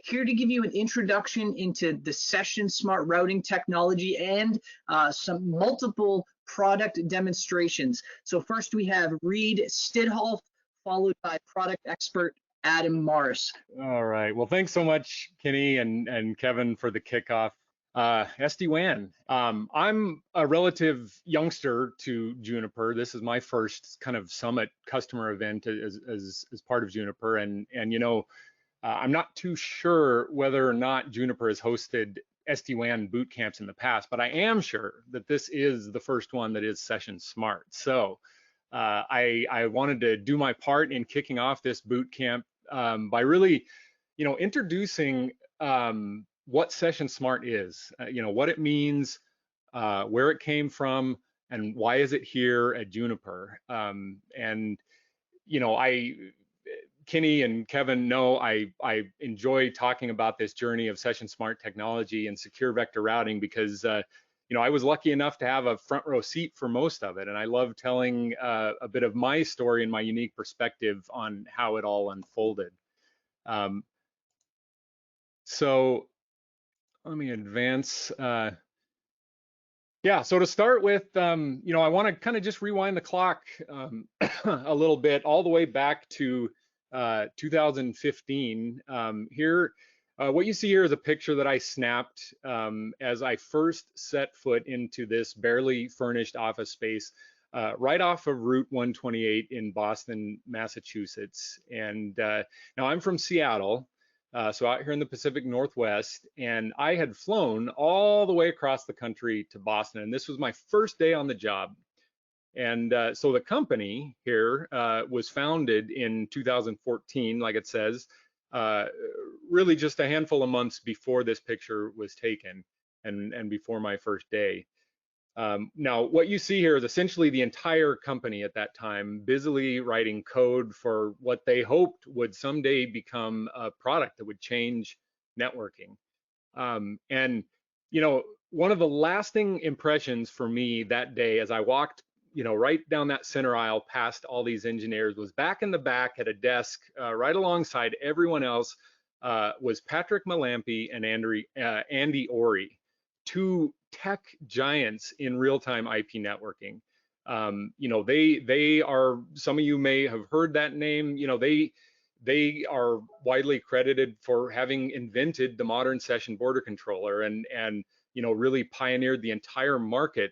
here to give you an introduction into the Session Smart routing technology and some multiple product demonstrations. So first we have Reed Stidholf, followed by product expert Adam Morris. All right. Well, thanks so much, Kenny and Kevin, for the kickoff. SD-WAN. I'm a relative youngster to Juniper. This is my first kind of summit customer event as part of Juniper, and you know, I'm not too sure whether or not Juniper has hosted SD-WAN boot camps in the past, but I am sure that this is the first one that is Session Smart. So I wanted to do my part in kicking off this boot camp by really, you know, introducing what Session Smart is, you know, what it means, where it came from, and why is it here at Juniper. And, you know, Kenny and Kevin know I enjoy talking about this journey of Session Smart technology and secure vector routing because, you know, I was lucky enough to have a front row seat for most of it. And I love telling a bit of my story and my unique perspective on how it all unfolded. So let me advance. Yeah, so to start with, you know, I want to kind of just rewind the clock a little bit, all the way back to 2015. Here, what you see here is a picture that I snapped as I first set foot into this barely furnished office space right off of Route 128 in Boston, Massachusetts. And now I'm from Seattle. So out here in the Pacific Northwest, and I had flown all the way across the country to Boston, and this was my first day on the job. And so the company here was founded in 2014, like it says, really just a handful of months before this picture was taken and before my first day. Now, what you see here is essentially the entire company at that time busily writing code for what they hoped would someday become a product that would change networking. And, you know, one of the lasting impressions for me that day as I walked, you know, right down that center aisle past all these engineers was back in the back at a desk right alongside everyone else was Patrick Malampy and Andy Ori, two tech giants in real-time IP networking. You know, they are, some of you may have heard that name. You know, they are widely credited for having invented the modern session border controller and you know, really pioneered the entire market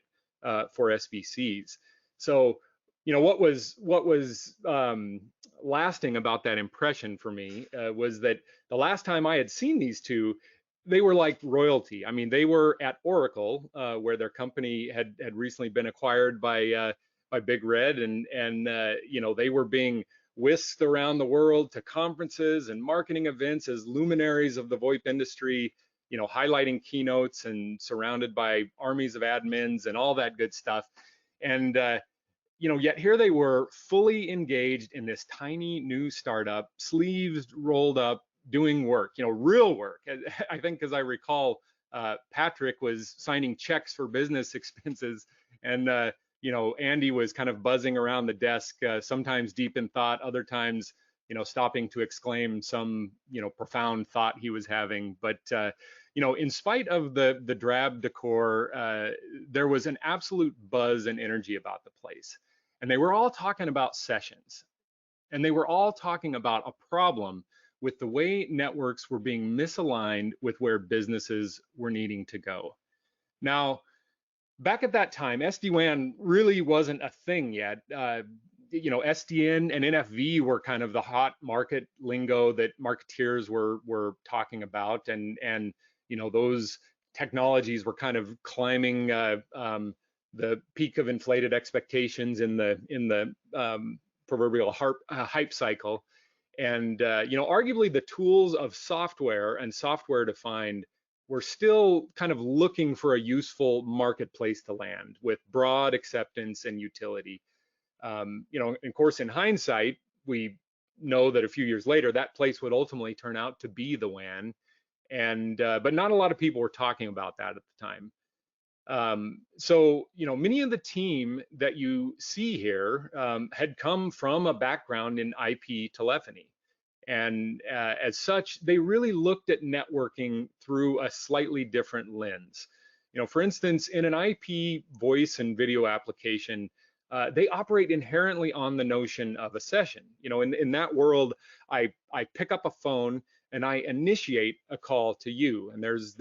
for SBCs. So, you know, what was lasting about that impression for me was that the last time I had seen these two, they were like royalty. I mean, they were at Oracle, where their company had recently been acquired by Big Red, and you know, they were being whisked around the world to conferences and marketing events as luminaries of the VoIP industry, you know, highlighting keynotes and surrounded by armies of admins and all that good stuff. And you know, yet here they were fully engaged in this tiny new startup, sleeves rolled up, doing work, you know, real work. I think, as I recall, Patrick was signing checks for business expenses, and you know, Andy was kind of buzzing around the desk, sometimes deep in thought, other times, you know, stopping to exclaim some, you know, profound thought he was having. But you know, in spite of the drab decor, there was an absolute buzz and energy about the place, and they were all talking about sessions, and they were all talking about a problem with the way networks were being misaligned with where businesses were needing to go. Now, back at that time, SD-WAN really wasn't a thing yet. You know, SDN and NFV were kind of the hot market lingo that marketeers were talking about, and you know, those technologies were kind of climbing the peak of inflated expectations in the proverbial hype cycle. And you know, arguably the tools of software and software defined were still kind of looking for a useful marketplace to land with broad acceptance and utility. You know, of course, in hindsight, we know that a few years later, that place would ultimately turn out to be the WAN. And but not a lot of people were talking about that at the time. So, you know, many of the team that you see here had come from a background in IP telephony. And as such, they really looked at networking through a slightly different lens. For instance, in an IP voice and video application, they operate inherently on the notion of a session. In that world, I pick up a phone and I initiate a call to you, and there's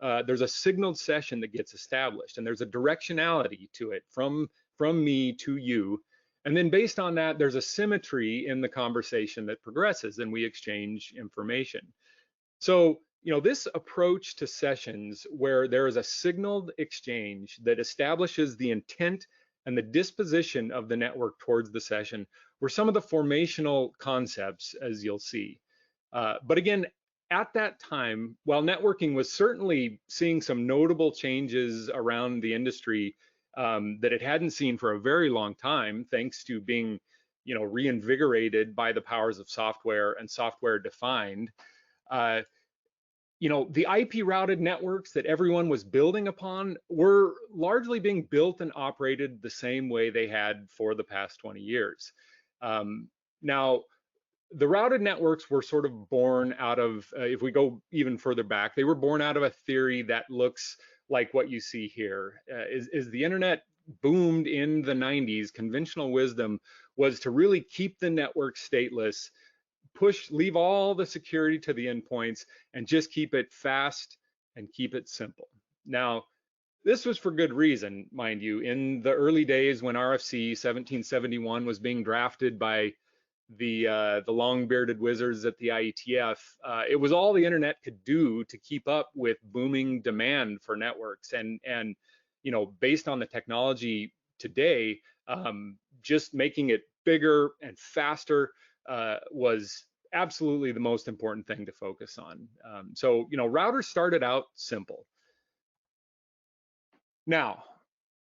a signaled session that gets established, and there's a directionality to it from me to you. And then based on that, there's a symmetry in the conversation that progresses, and we exchange information. So, this approach to sessions where there is a signaled exchange that establishes the intent and the disposition of the network towards the session were some of the formational concepts, as you'll see. But again, at that time, while networking was certainly seeing some notable changes around the industry that it hadn't seen for a very long time, thanks to being, reinvigorated by the powers of software and software defined, the IP routed networks that everyone was building upon were largely being built and operated the same way they had for the past 20 years. Now, the routed networks were sort of born out of, if we go even further back, they were born out of a theory that looks like what you see here. Is the internet boomed in the 90s, conventional wisdom was to really keep the network stateless, leave all the security to the endpoints, and just keep it fast and keep it simple. Now, this was for good reason, mind you. In the early days when RFC 1771 was being drafted by the long-bearded wizards at the IETF, it was all the internet could do to keep up with booming demand for networks. And based on the technology today, just making it bigger and faster was absolutely the most important thing to focus on. So routers started out simple. Now,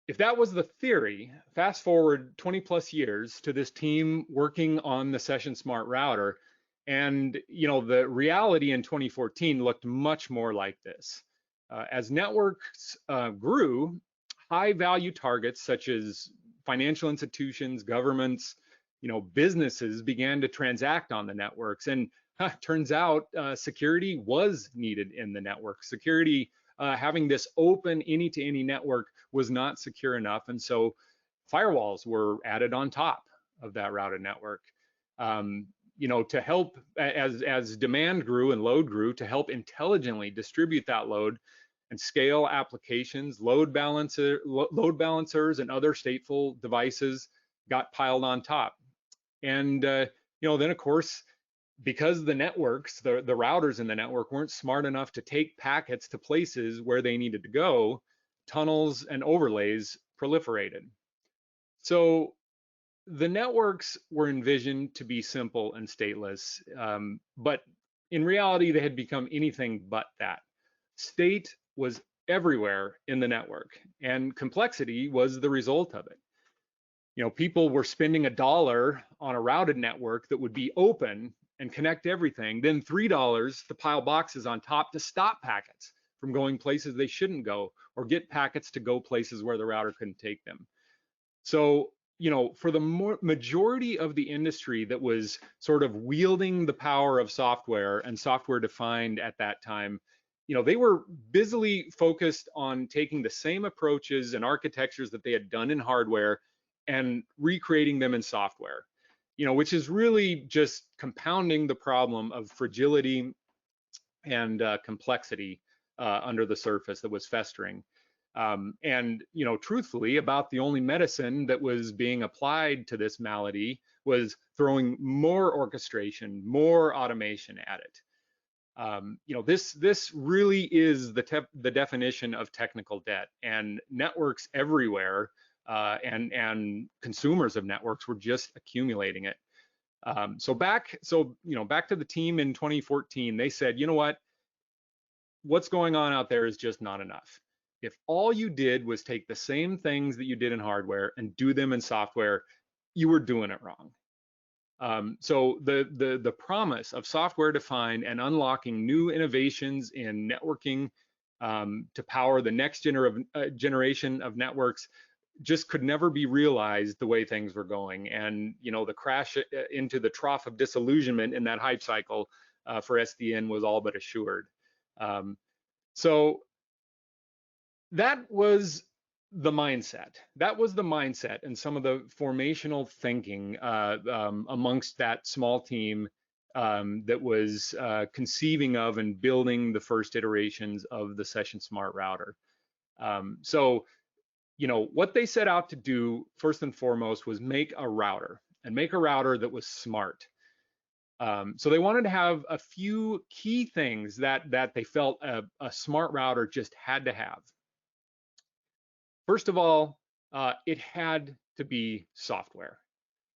if that was the theory, fast forward 20 plus years to this team working on the Session Smart router, and the reality in 2014 looked much more like this. As networks grew, high value targets such as financial institutions, governments, businesses began to transact on the networks, and turns out security was needed in the network. Security, having this open any-to-any network was not secure enough, and so firewalls were added on top of that routed network. To help as demand grew and load grew, to help intelligently distribute that load and scale applications, load balancers and other stateful devices got piled on top. And then of course, because the networks, the routers in the network weren't smart enough to take packets to places where they needed to go, tunnels and overlays proliferated. So the networks were envisioned to be simple and stateless, but in reality, they had become anything but that. State was everywhere in the network, and complexity was the result of it. People were spending $1 on a routed network that would be open and connect everything, then $3 to pile boxes on top to stop packets from going places they shouldn't go, or get packets to go places where the router couldn't take them. So, for the majority of the industry that was sort of wielding the power of software and software defined at that time, they were busily focused on taking the same approaches and architectures that they had done in hardware and recreating them in software, which is really just compounding the problem of fragility and complexity under the surface that was festering. And truthfully, about the only medicine that was being applied to this malady was throwing more orchestration, more automation at it. This really is the definition of technical debt, and networks everywhere and consumers of networks were just accumulating it. So back to the team in 2014, they said, what's going on out there is just not enough. If all you did was take the same things that you did in hardware and do them in software, you were doing it wrong. So the promise of software defined and unlocking new innovations in networking to power the next generation of networks just could never be realized the way things were going. And the crash into the trough of disillusionment in that hype cycle for SDN was all but assured. So that was the mindset. That was the mindset and some of the formational thinking amongst that small team that was conceiving of and building the first iterations of the Session Smart router. So what they set out to do first and foremost was make a router, and make a router that was smart. So they wanted to have a few key things that they felt a smart router just had to have. First of all, it had to be software.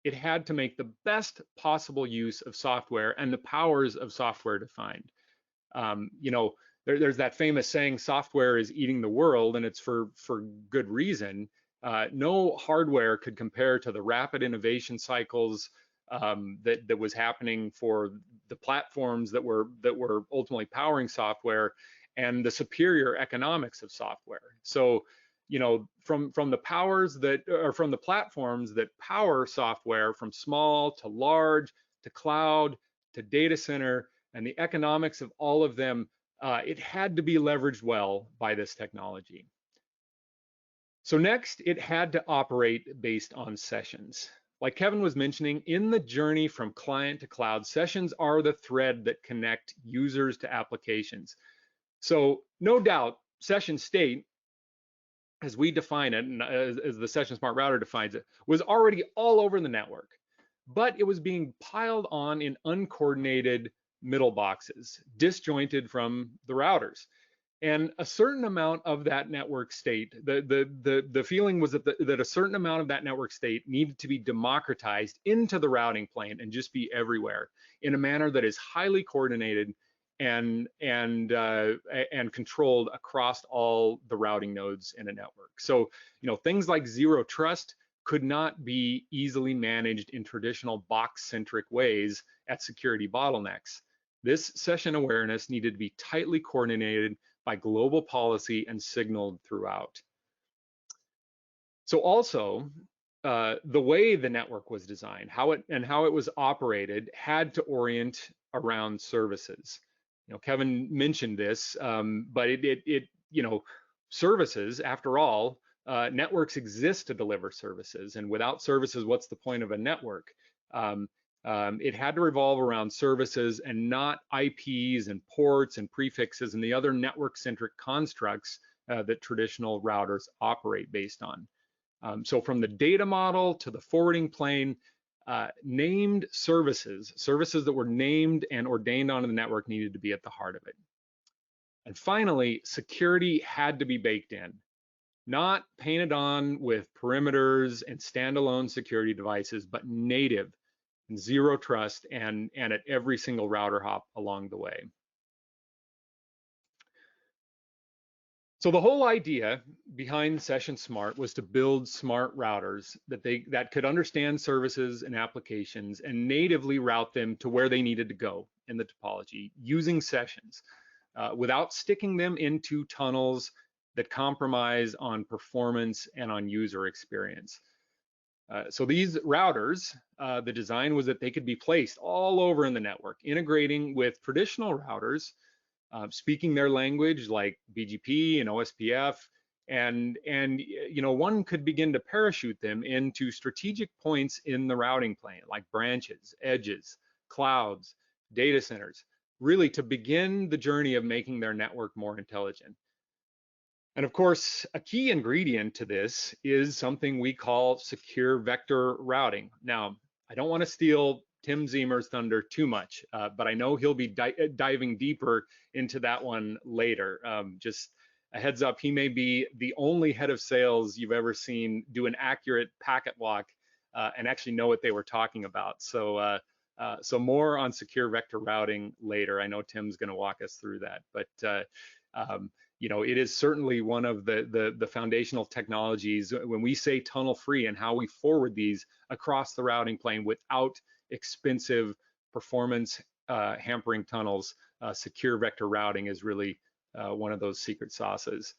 It had to make the best possible use of software and the powers of software defined. There's that famous saying, software is eating the world, and it's for good reason. No hardware could compare to the rapid innovation cycles that was happening for the platforms that were ultimately powering software, and the superior economics of software. So, from the powers that, or from the platforms that power software, from small to large to cloud to data center, and the economics of all of them, it had to be leveraged well by this technology. So next, it had to operate based on sessions. Like Kevin was mentioning, in the journey from client to cloud, sessions are the thread that connect users to applications. So no doubt, session state, as we define it, and as the Session Smart Router defines it, was already all over the network, but it was being piled on in uncoordinated middle boxes, disjointed from the routers. And a certain amount of that network state, the feeling was that a certain amount of that network state needed to be democratized into the routing plane and just be everywhere in a manner that is highly coordinated and controlled across all the routing nodes in a network. So, things like zero trust could not be easily managed in traditional box-centric ways at security bottlenecks. This session awareness needed to be tightly coordinated by global policy and signaled throughout. So also, the way the network was designed, how it was operated, had to orient around services. Kevin mentioned this, but services, after all, networks exist to deliver services, and without services, what's the point of a network? It had to revolve around services and not IPs and ports and prefixes and the other network-centric constructs that traditional routers operate based on. So from the data model to the forwarding plane, named services that were named and ordained onto the network needed to be at the heart of it. And finally, security had to be baked in, not painted on with perimeters and standalone security devices, but native and zero trust and at every single router hop along the way. So the whole idea behind Session Smart was to build smart routers that could understand services and applications and natively route them to where they needed to go in the topology using sessions without sticking them into tunnels that compromise on performance and on user experience. So these routers, the design was that they could be placed all over in the network, integrating with traditional routers, speaking their language like BGP and OSPF, and one could begin to parachute them into strategic points in the routing plane, like branches, edges, clouds, data centers, really to begin the journey of making their network more intelligent. And of course, a key ingredient to this is something we call secure vector routing. Now, I don't want to steal Tim Ziemer's thunder too much, but I know he'll be diving deeper into that one later. Just a heads up, he may be the only head of sales you've ever seen do an accurate packet walk and actually know what they were talking about. So, so more on secure vector routing later. I know Tim's going to walk us through that, but it is certainly one of the foundational technologies when we say tunnel free and how we forward these across the routing plane without expensive performance hampering tunnels. Secure vector routing is really one of those secret sauces.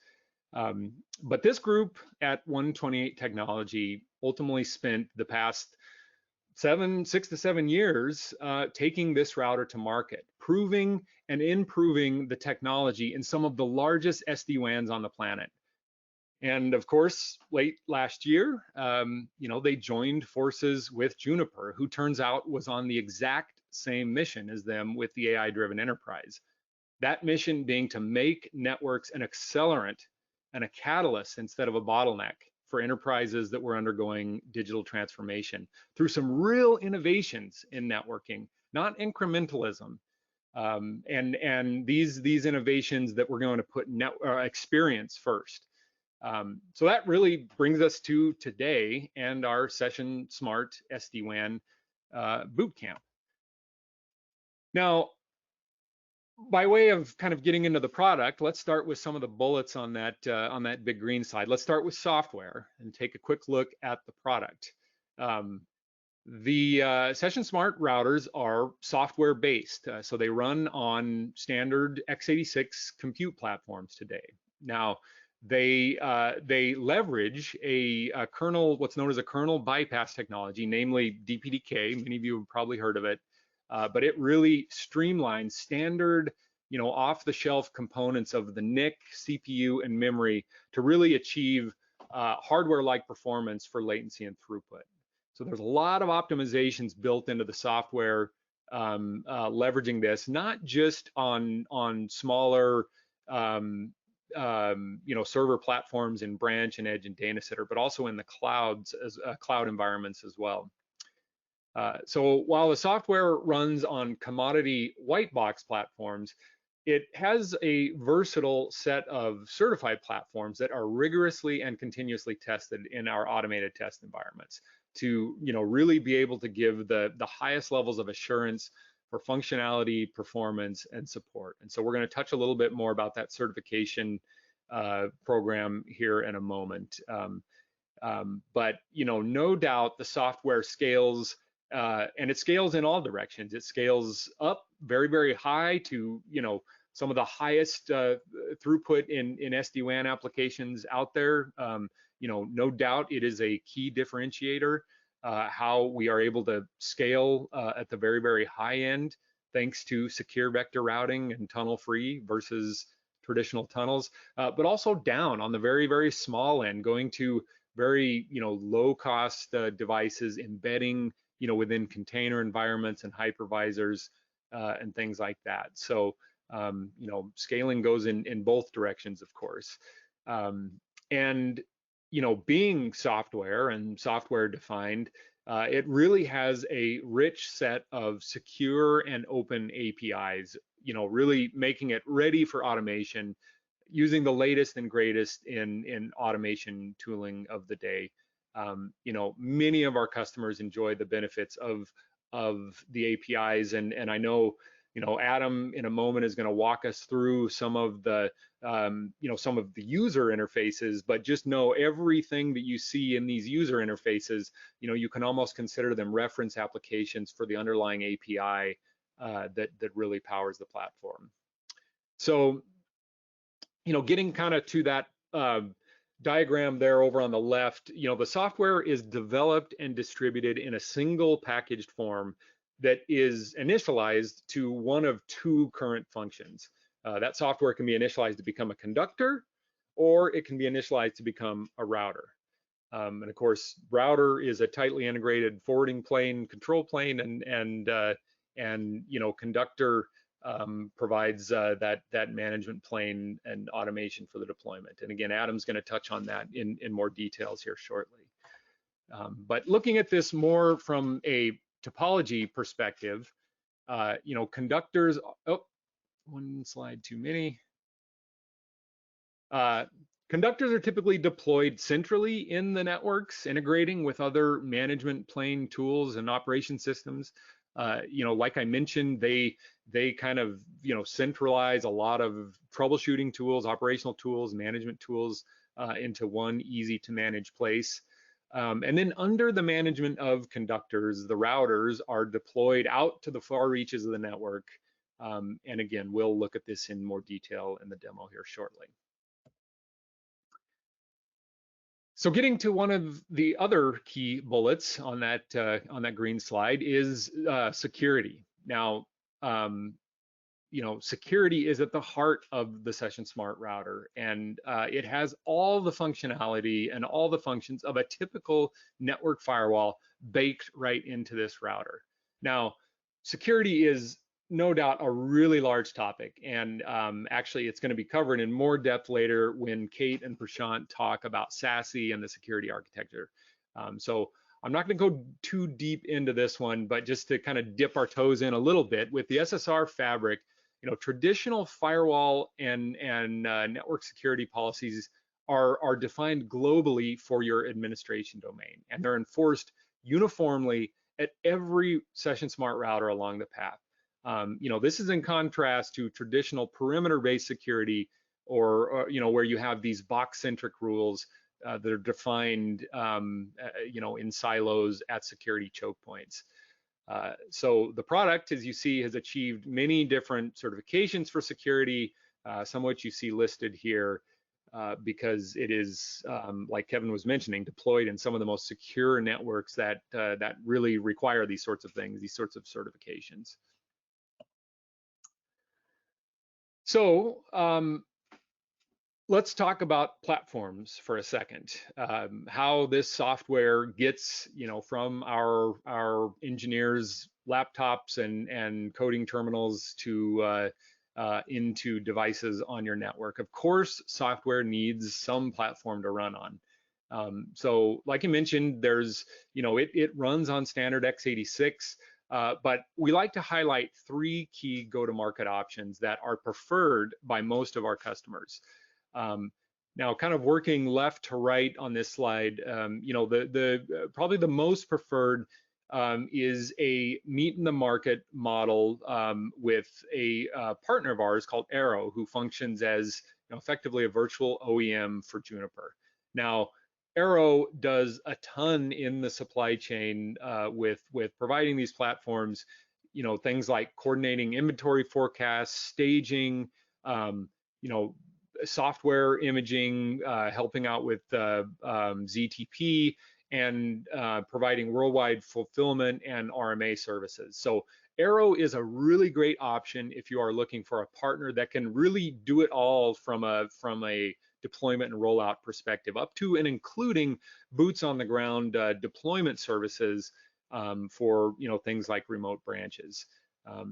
But this group at 128 Technology ultimately spent the past 6 to 7 years taking this router to market, proving and improving the technology in some of the largest SD-WANs on the planet. And of course, late last year, they joined forces with Juniper, who turns out was on the exact same mission as them with the AI-driven enterprise. That mission being to make networks an accelerant and a catalyst instead of a bottleneck for enterprises that were undergoing digital transformation through some real innovations in networking, not incrementalism. And these innovations that we're going to put experience first. So that really brings us to today and our Session Smart SD-WAN bootcamp. Now, by way of kind of getting into the product, let's start with some of the bullets on that big green slide. Let's start with software and take a quick look at the product. The Session Smart routers are software based, so they run on standard x86 compute platforms today. Now, they leverage a kernel, what's known as a kernel bypass technology, namely DPDK. Many of you have probably heard of it, but it really streamlines standard, off-the-shelf components of the NIC, CPU, and memory to really achieve hardware-like performance for latency and throughput. So there's a lot of optimizations built into the software leveraging this, not just on smaller server platforms in branch and edge and data center, but also in the clouds as cloud environments as well. So while the software runs on commodity white box platforms, it has a versatile set of certified platforms that are rigorously and continuously tested in our automated test environments to really be able to give the highest levels of assurance for functionality, performance, and support. And so we're going to touch a little bit more about that certification program here in a moment. But no doubt the software scales, and it scales in all directions. It scales up very, very high to some of the highest throughput in SD-WAN applications out there. No doubt it is a key differentiator how we are able to scale at the very, very high end thanks to secure vector routing and tunnel free versus traditional tunnels, but also down on the very, very small end, going to very low cost devices, embedding within container environments and hypervisors and things like that. So scaling goes in both directions, of course. And being software and software defined, it really has a rich set of secure and open APIs, really making it ready for automation using the latest and greatest in automation tooling of the day. Many of our customers enjoy the benefits of the APIs, and I know Adam in a moment is going to walk us through some of the user interfaces, but just know everything that you see in these user interfaces, you can almost consider them reference applications for the underlying API that really powers the platform. So, getting kind of to that diagram there over on the left, the software is developed and distributed in a single packaged form that is initialized to one of two current functions. That software can be initialized to become a conductor, or it can be initialized to become a router. And of course, router is a tightly integrated forwarding plane, control plane, and conductor provides that management plane and automation for the deployment. And again, Adam's going to touch on that in more details here shortly. But looking at this more from a topology perspective, conductors, one slide too many. Conductors are typically deployed centrally in the networks, integrating with other management plane tools and operation systems. Like I mentioned, they kind of centralize a lot of troubleshooting tools, operational tools, management tools into one easy to manage place. And then under the management of conductors, the routers are deployed out to the far reaches of the network. And again, we'll look at this in more detail in the demo here shortly. So getting to one of the other key bullets on that green slide is security. Now, um, security is at the heart of the Session Smart router, and it has all the functionality and all the functions of a typical network firewall baked right into this router. Now, security is no doubt a really large topic, and actually it's going to be covered in more depth later when Kate and Prashant talk about SASE and the security architecture. So I'm not going to go too deep into this one, but just to kind of dip our toes in a little bit with the SSR fabric, traditional firewall and network security policies are defined globally for your administration domain, and they're enforced uniformly at every Session Smart router along the path. This is in contrast to traditional perimeter-based security, or where you have these box-centric rules that are defined, in silos at security choke points. So the product, as you see, has achieved many different certifications for security, some of which you see listed here, because it is, like Kevin was mentioning, deployed in some of the most secure networks that really require these sorts of things, these sorts of certifications. So let's talk about platforms for a second. How this software gets, from our engineers' laptops and coding terminals to into devices on your network. Of course, software needs some platform to run on. So, like you mentioned, there's, it runs on standard x86. But we like to highlight three key go-to-market options that are preferred by most of our customers. Now, kind of working left to right on this slide, probably the most preferred is a meet in the market model with a partner of ours called Arrow, who functions as effectively a virtual OEM for Juniper. Now, Arrow does a ton in the supply chain with providing these platforms, things like coordinating inventory forecasts, staging, software imaging, helping out with ZTP, and providing worldwide fulfillment and RMA services. So Arrow is a really great option if you are looking for a partner that can really do it all from a deployment and rollout perspective, up to and including boots on the ground deployment services for things like remote branches.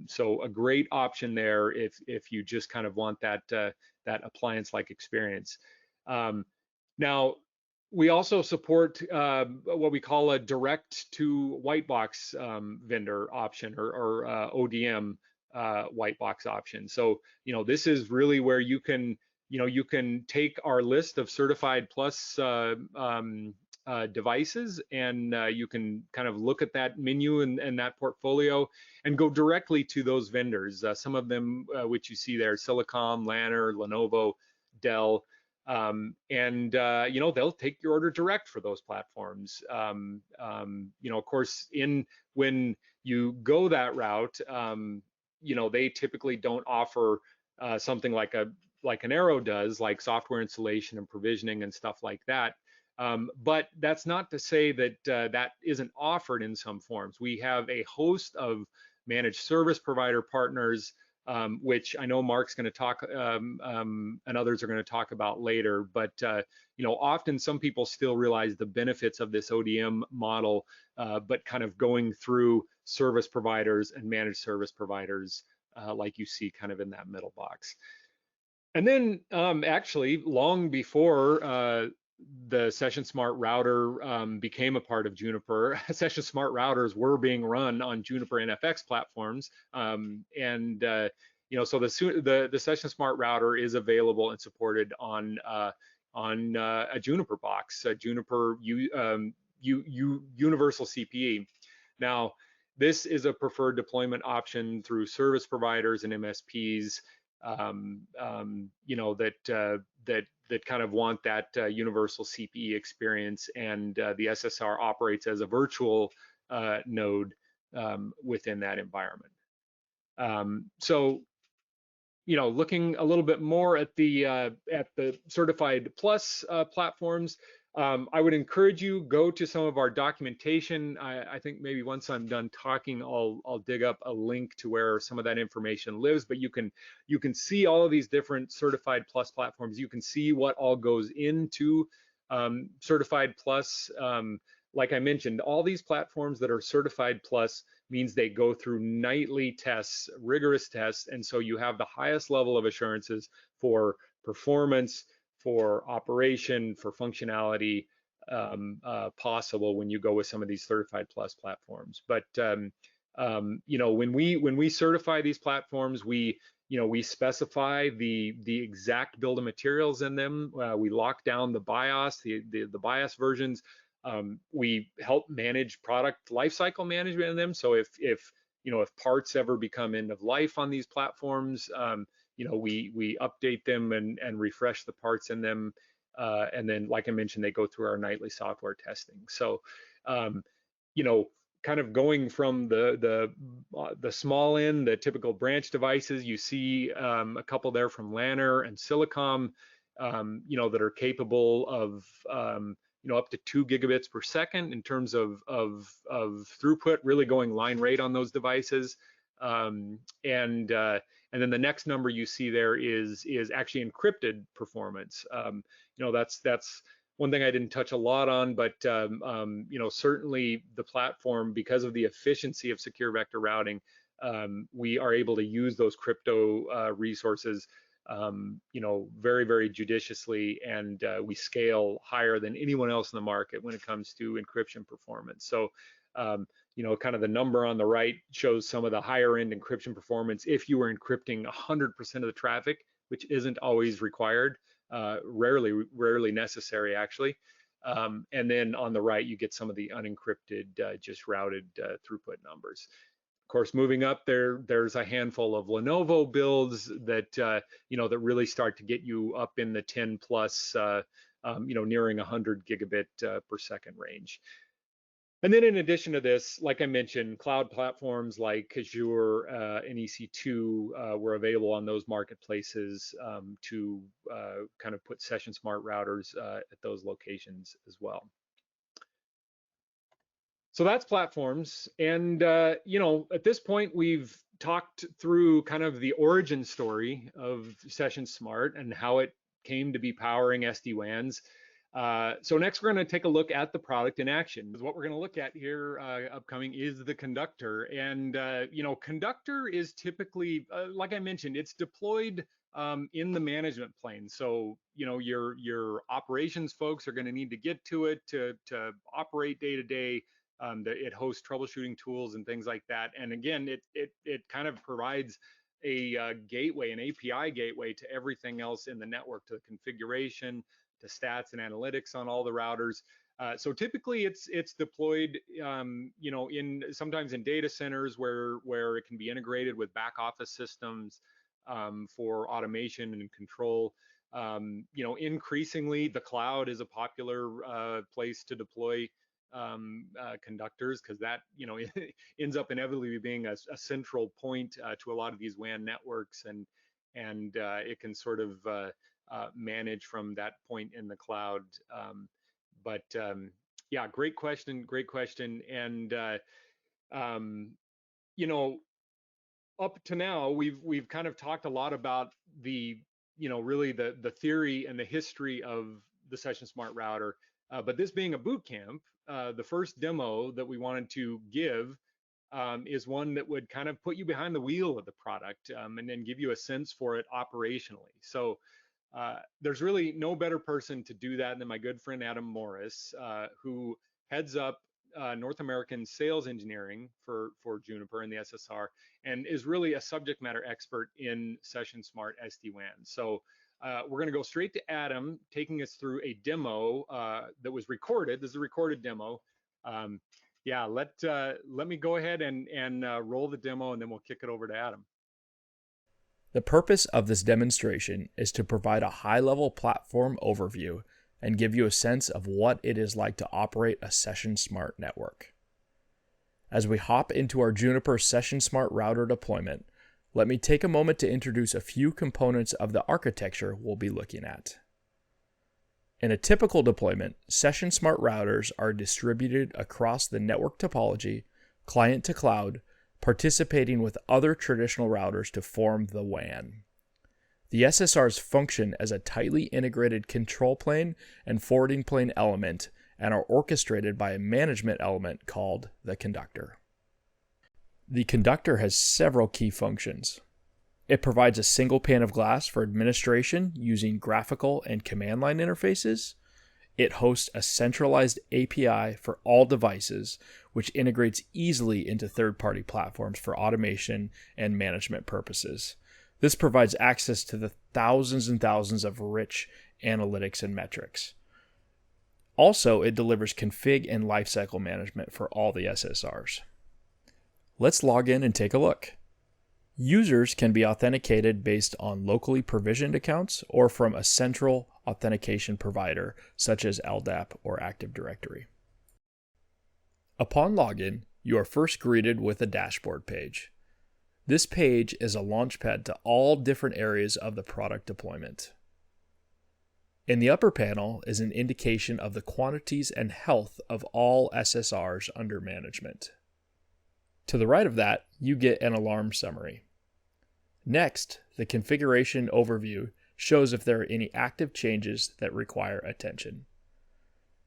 So a great option there if you just kind of want that appliance-like experience. Now, we also support what we call a direct to white box vendor option, or ODM white box option. So this is really where you can take our list of certified plus devices, and you can kind of look at that menu and that portfolio and go directly to those vendors. Some of them which you see there: Silicom, Lanner, Lenovo, Dell, and they'll take your order direct for those platforms. Of course, when you go that route, they typically don't offer something like an Arrow does, like software installation and provisioning and stuff like that. But that's not to say that that isn't offered in some forms. We have a host of managed service provider partners, which I know Mark's going to talk and others are going to talk about later. But often some people still realize the benefits of this ODM model, but kind of going through service providers and managed service providers, like you see kind of in that middle box. And then actually, long before the Session Smart router became a part of Juniper, Session Smart routers were being run on Juniper NFX platforms, so the Session Smart router is available and supported on a Juniper box, a Juniper Universal CPE. Now, this is a preferred deployment option through service providers and MSPs. That kind of want that universal CPE experience, and the SSR operates as a virtual node within that environment. So, looking a little bit more at the certified plus platforms, I would encourage you, go to some of our documentation. I think maybe once I'm done talking, I'll dig up a link to where some of that information lives, but you can see all of these different Certified Plus platforms. You can see what all goes into Certified Plus. Like I mentioned, all these platforms that are Certified Plus means they go through nightly tests, rigorous tests, and so you have the highest level of assurances for performance, for operation, for functionality possible when you go with some of these Certified Plus platforms. But when we certify these platforms, we specify the exact build of materials in them. We lock down the BIOS, the BIOS versions. We help manage product lifecycle management in them. So if parts ever become end of life on these platforms, we update them and refresh the parts in them. And then, like I mentioned, they go through our nightly software testing. So, kind of going from the small end, the typical branch devices, you see a couple there from Lanner and Silicom, that are capable of up to 2 gigabits per second in terms of throughput, really going line rate on those devices. And then the next number you see there is actually encrypted performance. That's one thing I didn't touch a lot on, but certainly the platform, because of the efficiency of secure vector routing, we are able to use those crypto resources very, very judiciously, and we scale higher than anyone else in the market when it comes to encryption performance. So, kind of the number on the right shows some of the higher end encryption performance if you were encrypting 100% of the traffic, which isn't always required, rarely necessary actually. And then on the right, you get some of the unencrypted, just routed throughput numbers. Of course, moving up there's a handful of Lenovo builds that that really start to get you up in the 10 plus, nearing 100 gigabit per second range. And then in addition to this, like I mentioned, cloud platforms like Azure and EC2 were available on those marketplaces to kind of put Session Smart routers at those locations as well. So that's platforms. And, at this point, we've talked through kind of the origin story of Session Smart and how it came to be powering SD-WANs. So next, we're going to take a look at the product in action. What we're going to look at here upcoming is the Conductor. And, Conductor is typically, like I mentioned, it's deployed in the management plane. So, your operations folks are going to need to get to it to operate day to day. It hosts troubleshooting tools and things like that. And again, it kind of provides a gateway, an API gateway to everything else in the network, to the configuration, to stats and analytics on all the routers. So typically it's deployed, sometimes in data centers where it can be integrated with back office systems for automation and control. Increasingly the cloud is a popular place to deploy conductors, because that ends up inevitably being a central point to a lot of these WAN networks, and it can sort of manage from that point in the cloud. Yeah, great question. And up to now we've kind of talked a lot about the really the theory and the history of the Session Smart router, but this being a boot camp, the first demo that we wanted to give is one that would kind of put you behind the wheel of the product, and then give you a sense for it operationally. So there's really no better person to do that than my good friend Adam Morris, who heads up North American sales engineering for Juniper and the SSR, and is really a subject matter expert in Session Smart SD-WAN. So we're going to go straight to Adam, taking us through a demo that was recorded. This is a recorded demo. Yeah, let me go ahead and roll the demo, and then we'll kick it over to Adam. The purpose of this demonstration is to provide a high-level platform overview and give you a sense of what it is like to operate a Session Smart network. As we hop into our Juniper Session Smart router deployment, let me take a moment to introduce a few components of the architecture we'll be looking at. In a typical deployment, Session Smart routers are distributed across the network topology, client to cloud, participating with other traditional routers to form the WAN. The SSRs function as a tightly integrated control plane and forwarding plane element and are orchestrated by a management element called the Conductor. The Conductor has several key functions. It provides a single pane of glass for administration using graphical and command line interfaces. It hosts a centralized API for all devices, which integrates easily into third-party platforms for automation and management purposes. This provides access to the thousands and thousands of rich analytics and metrics. Also, it delivers config and lifecycle management for all the SSRs. Let's log in and take a look. Users can be authenticated based on locally provisioned accounts or from a central authentication provider such as LDAP or Active Directory. Upon login, you are first greeted with a dashboard page. This page is a launchpad to all different areas of the product deployment. In the upper panel is an indication of the quantities and health of all SSRs under management. To the right of that, you get an alarm summary. Next, the configuration overview shows if there are any active changes that require attention.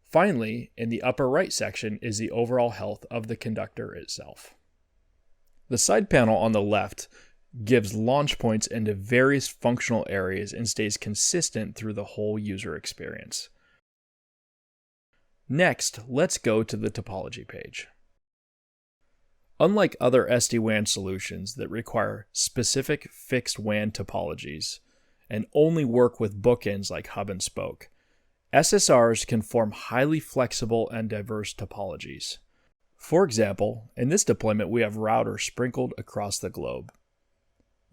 Finally, in the upper right section is the overall health of the Conductor itself. The side panel on the left gives launch points into various functional areas and stays consistent through the whole user experience. Next, let's go to the topology page. Unlike other SD-WAN solutions that require specific fixed WAN topologies and only work with bookends like hub and spoke, SSRs can form highly flexible and diverse topologies. For example, in this deployment, we have routers sprinkled across the globe.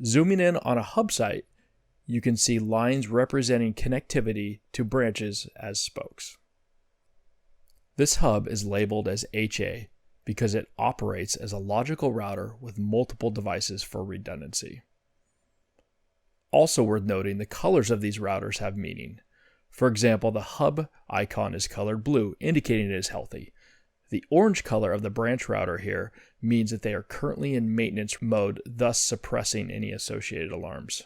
Zooming in on a hub site, you can see lines representing connectivity to branches as spokes. This hub is labeled as HA because it operates as a logical router with multiple devices for redundancy. Also worth noting, the colors of these routers have meaning. For example, the hub icon is colored blue, indicating it is healthy. The orange color of the branch router here means that they are currently in maintenance mode, thus suppressing any associated alarms.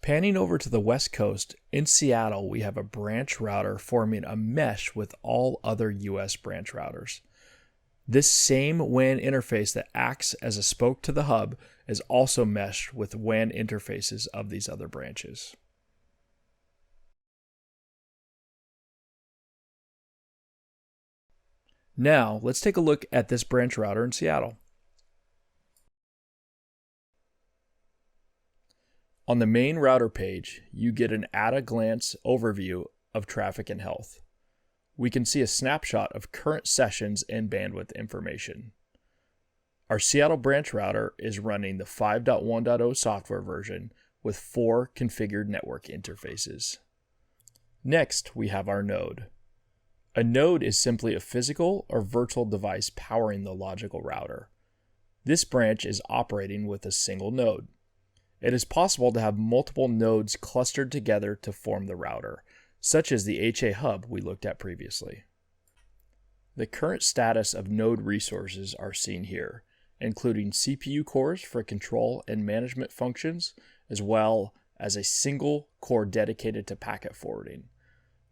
Panning over to the West Coast, in Seattle, we have a branch router forming a mesh with all other US branch routers. This same WAN interface that acts as a spoke to the hub is also meshed with WAN interfaces of these other branches. Now, let's take a look at this branch router in Seattle. On the main router page, you get an at-a-glance overview of traffic and health. We can see a snapshot of current sessions and bandwidth information. Our Seattle branch router is running the 5.1.0 software version with 4 configured network interfaces. Next, we have our node. A node is simply a physical or virtual device powering the logical router. This branch is operating with a single node. It is possible to have multiple nodes clustered together to form the router, such as the HA hub we looked at previously. The current status of node resources are seen here, including CPU cores for control and management functions, as well as a single core dedicated to packet forwarding.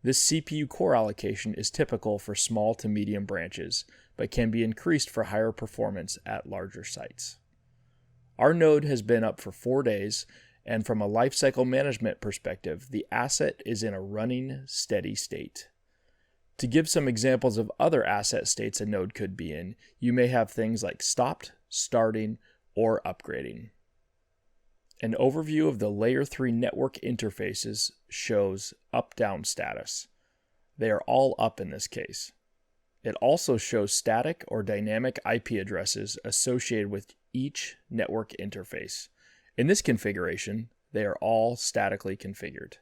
This CPU core allocation is typical for small to medium branches, but can be increased for higher performance at larger sites. Our node has been up for 4 days, and from a lifecycle management perspective, the asset is in a running steady state. To give some examples of other asset states a node could be in, you may have things like stopped, starting, or upgrading. An overview of the Layer 3 network interfaces shows up-down status. They are all up in this case. It also shows static or dynamic IP addresses associated with each network interface. In this configuration, they are all statically configured.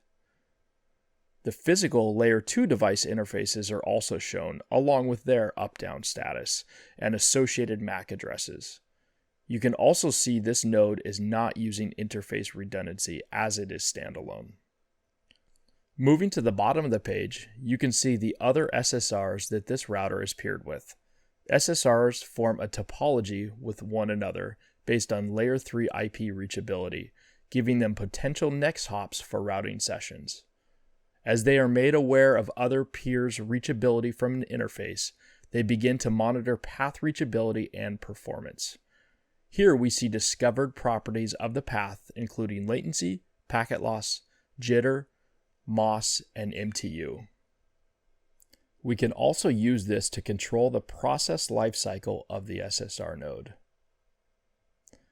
The physical Layer 2 device interfaces are also shown, along with their up-down status and associated MAC addresses. You can also see this node is not using interface redundancy as it is standalone. Moving to the bottom of the page, you can see the other SSRs that this router is paired with. SSRs form a topology with one another based on layer 3 IP reachability, giving them potential next hops for routing sessions. As they are made aware of other peers' reachability from an interface, they begin to monitor path reachability and performance. Here we see discovered properties of the path, including latency, packet loss, jitter, MOS, and MTU. We can also use this to control the process lifecycle of the SSR node.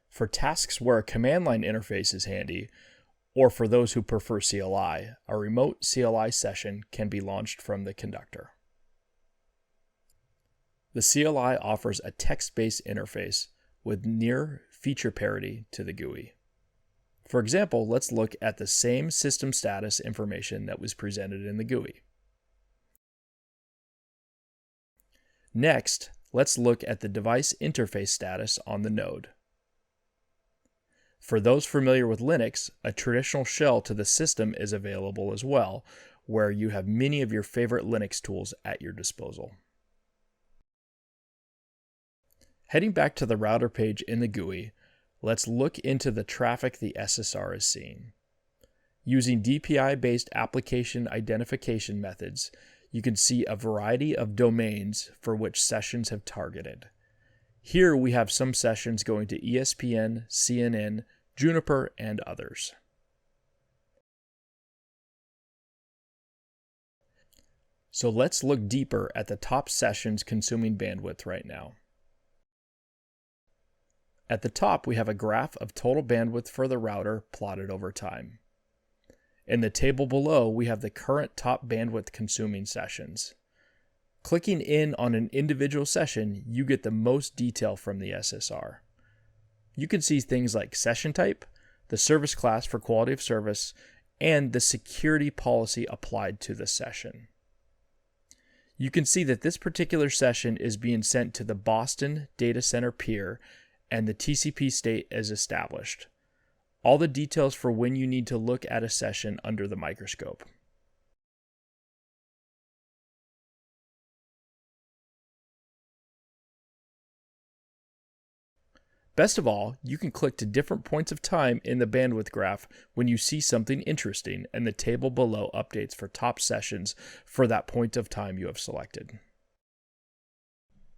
For tasks where a command line interface is handy, or for those who prefer CLI, a remote CLI session can be launched from the Conductor. The CLI offers a text-based interface with near feature parity to the GUI. For example, let's look at the same system status information that was presented in the GUI. Next, let's look at the device interface status on the node. For those familiar with Linux, a traditional shell to the system is available as well, where you have many of your favorite Linux tools at your disposal. Heading back to the router page in the GUI, let's look into the traffic the SSR is seeing. Using DPI-based application identification methods, you can see a variety of domains for which sessions have targeted. Here we have some sessions going to ESPN, CNN, Juniper, and others. So let's look deeper at the top sessions consuming bandwidth right now. At the top, we have a graph of total bandwidth for the router plotted over time. In the table below, we have the current top bandwidth consuming sessions. Clicking in on an individual session, you get the most detail from the SSR. You can see things like session type, the service class for quality of service, and the security policy applied to the session. You can see that this particular session is being sent to the Boston data center peer, and the TCP state is established. All the details for when you need to look at a session under the microscope. Best of all, you can click to different points of time in the bandwidth graph when you see something interesting, and the table below updates for top sessions for that point of time you have selected.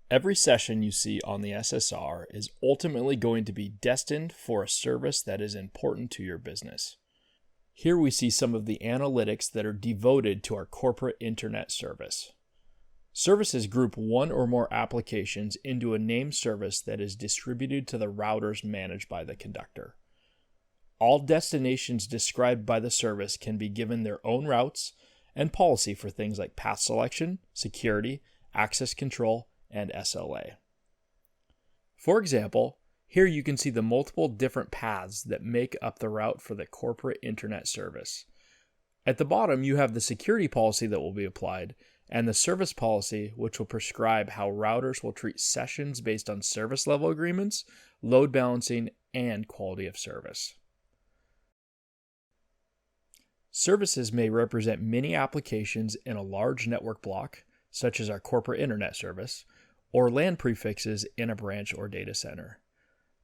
Every session you see on the SSR is ultimately going to be destined for a service that is important to your business. Here we see some of the analytics that are devoted to our corporate internet service. Services group one or more applications into a named service that is distributed to the routers managed by the Conductor. All destinations described by the service can be given their own routes and policy for things like path selection, security, access control, and SLA. For example, here you can see the multiple different paths that make up the route for the corporate internet service. At the bottom, you have the security policy that will be applied, and the service policy, which will prescribe how routers will treat sessions based on service level agreements, load balancing, and quality of service. Services may represent many applications in a large network block, such as our corporate internet service, or LAN prefixes in a branch or data center.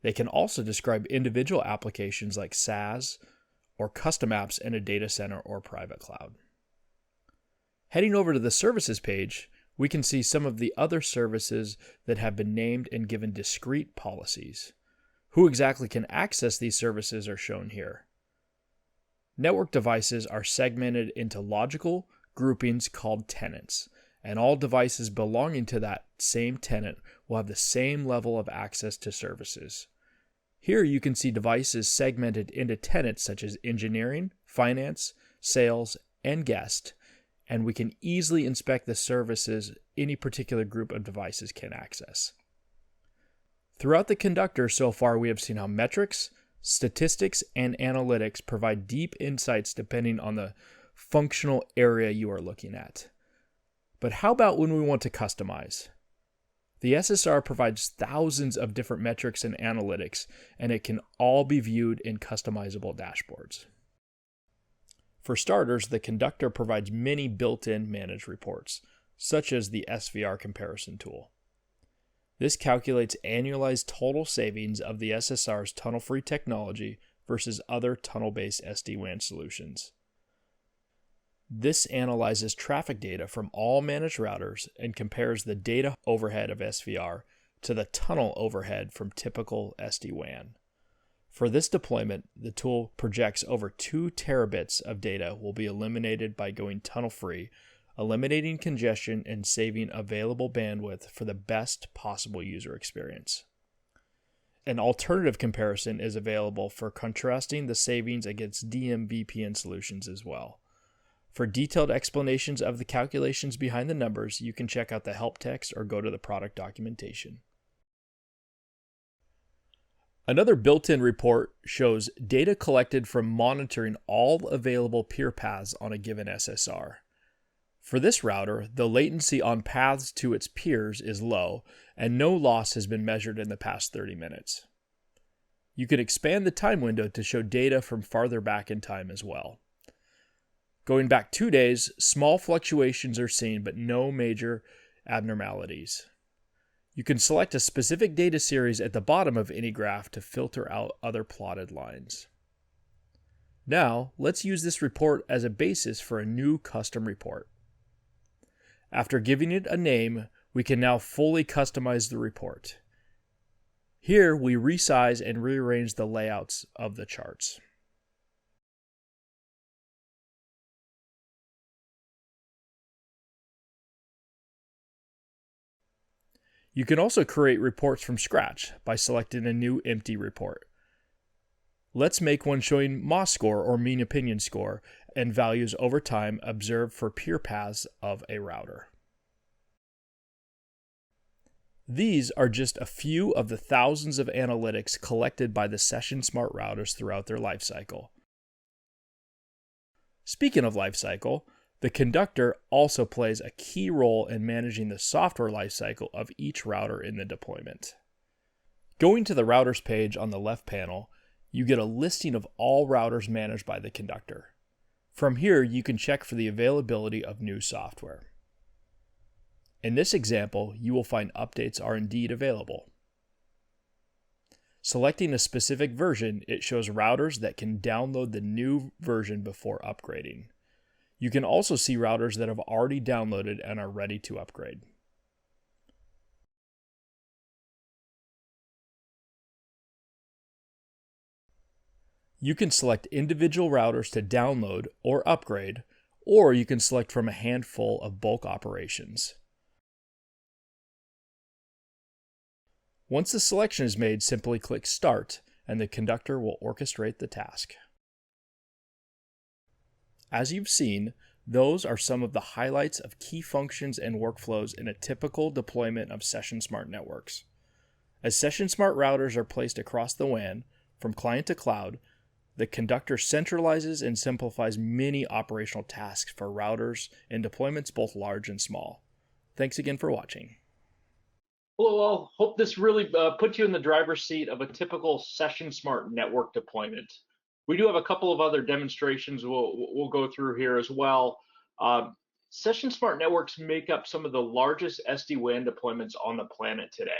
They can also describe individual applications like SaaS or custom apps in a data center or private cloud. Heading over to the services page, we can see some of the other services that have been named and given discrete policies. Who exactly can access these services are shown here. Network devices are segmented into logical groupings called tenants, and all devices belonging to that same tenant will have the same level of access to services. Here you can see devices segmented into tenants such as engineering, finance, sales, and guest, and we can easily inspect the services any particular group of devices can access. Throughout the Conductor so far, we have seen how metrics, statistics, and analytics provide deep insights depending on the functional area you are looking at. But how about when we want to customize? The SSR provides thousands of different metrics and analytics, and it can all be viewed in customizable dashboards. For starters, the Conductor provides many built-in managed reports, such as the SVR comparison tool. This calculates annualized total savings of the SSR's tunnel-free technology versus other tunnel-based SD-WAN solutions. This analyzes traffic data from all managed routers and compares the data overhead of SVR to the tunnel overhead from typical SD-WAN. For this deployment, the tool projects over 2 terabits of data will be eliminated by going tunnel-free, eliminating congestion and saving available bandwidth for the best possible user experience. An alternative comparison is available for contrasting the savings against DMVPN solutions as well. For detailed explanations of the calculations behind the numbers, you can check out the help text or go to the product documentation. Another built-in report shows data collected from monitoring all available peer paths on a given SSR. For this router, the latency on paths to its peers is low, and no loss has been measured in the past 30 minutes. You can expand the time window to show data from farther back in time as well. Going back 2 days, small fluctuations are seen, but no major abnormalities. You can select a specific data series at the bottom of any graph to filter out other plotted lines. Now, let's use this report as a basis for a new custom report. After giving it a name, we can now fully customize the report. Here, we resize and rearrange the layouts of the charts. You can also create reports from scratch by selecting a new empty report. Let's make one showing MOS score or mean opinion score and values over time observed for peer paths of a router. These are just a few of the thousands of analytics collected by the Session Smart routers throughout their lifecycle. Speaking of lifecycle, the Conductor also plays a key role in managing the software lifecycle of each router in the deployment. Going to the routers page on the left panel, you get a listing of all routers managed by the Conductor. From here, you can check for the availability of new software. In this example, you will find updates are indeed available. Selecting a specific version, it shows routers that can download the new version before upgrading. You can also see routers that have already downloaded and are ready to upgrade. You can select individual routers to download or upgrade, or you can select from a handful of bulk operations. Once the selection is made, simply click Start, and the Conductor will orchestrate the task. As you've seen, those are some of the highlights of key functions and workflows in a typical deployment of Session Smart networks. As Session Smart routers are placed across the WAN, from client to cloud, the Conductor centralizes and simplifies many operational tasks for routers in deployments both large and small. Thanks again for watching. Hello all, hope this really puts you in the driver's seat of a typical Session Smart network deployment. We do have a couple of other demonstrations we'll go through here as well. Session Smart networks make up some of the largest SD-WAN deployments on the planet today.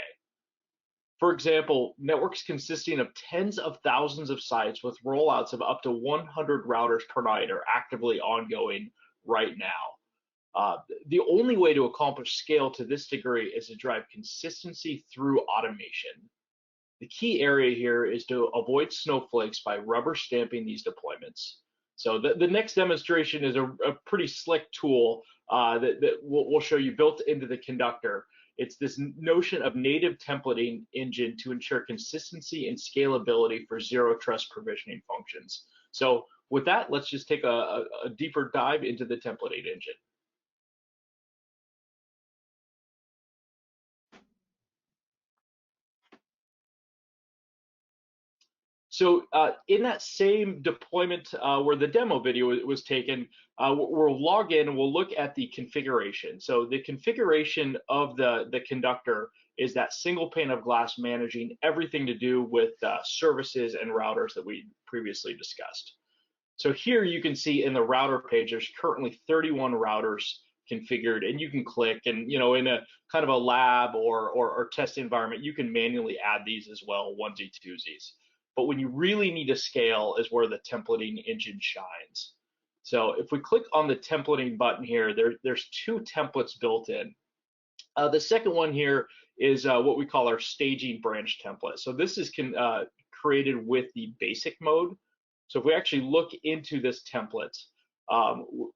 For example, networks consisting of tens of thousands of sites with rollouts of up to 100 routers per night are actively ongoing right now. The only way to accomplish scale to this degree is to drive consistency through automation. The key area here is to avoid snowflakes by rubber stamping these deployments. So the next demonstration is a pretty slick tool that we'll show you built into the Conductor. It's this notion of native templating engine to ensure consistency and scalability for zero trust provisioning functions. So with that, let's just take a deeper dive into the templating engine. So in that same deployment where the demo video was taken, we'll log in and we'll look at the configuration. So the configuration of the Conductor is that single pane of glass managing everything to do with services and routers that we previously discussed. So here you can see in the router page, there's currently 31 routers configured, and you can click, and in a kind of a lab or test environment, you can manually add these as well, onesie twosies. But when you really need to scale is where the templating engine shines. So if we click on the templating button here, there's 2 templates built in. The second one here is what we call our staging branch template. So this is created with the basic mode. So if we actually look into this template,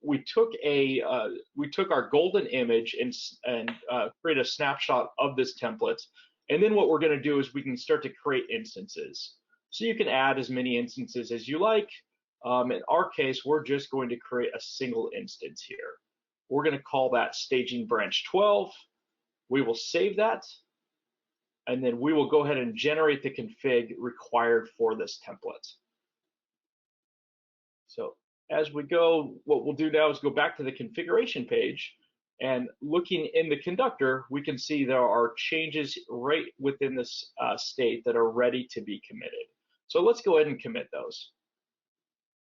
we took our golden image and create a snapshot of this template. And then what we're going to do is we can start to create instances. So you can add as many instances as you like. In our case, we're just going to create a single instance here. We're going to call that staging branch 12. We will save that, and then we will go ahead and generate the config required for this template. So as we go, what we'll do now is go back to the configuration page, and looking in the conductor, we can see there are changes right within this state that are ready to be committed. So let's go ahead and commit those.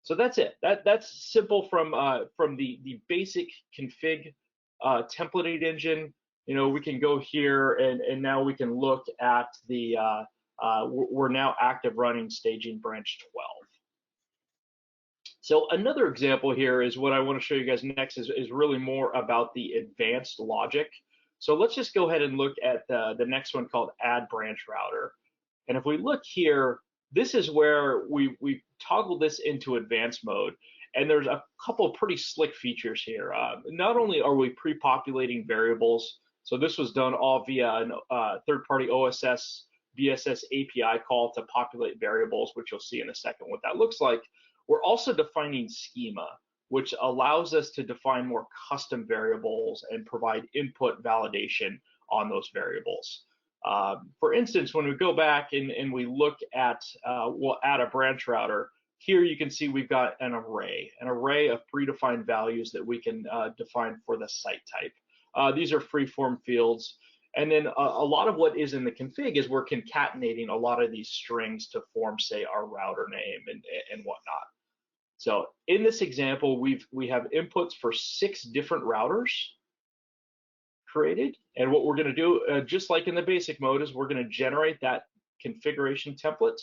So that's it. That's simple from the basic config templating engine. We can go here and now we can look at the we're now active running staging branch 12. So another example here is what I want to show you guys next is really more about the advanced logic. So let's just go ahead and look at the next one called add branch router. And if we look here, this is where we toggle this into advanced mode. And there's a couple of pretty slick features here. Not only are we pre-populating variables, so this was done all via a third-party OSS BSS API call to populate variables, which you'll see in a second what that looks like. We're also defining schema, which allows us to define more custom variables and provide input validation on those variables. For instance, when we go back and we look at, we'll add a branch router, here you can see we've got an array of predefined values that we can define for the site type. These are free-form fields. And then a lot of what is in the config is we're concatenating a lot of these strings to form, say, our router name and whatnot. So in this example, we have inputs for 6 different routers created. And what we're going to do, just like in the basic mode, is we're going to generate that configuration template.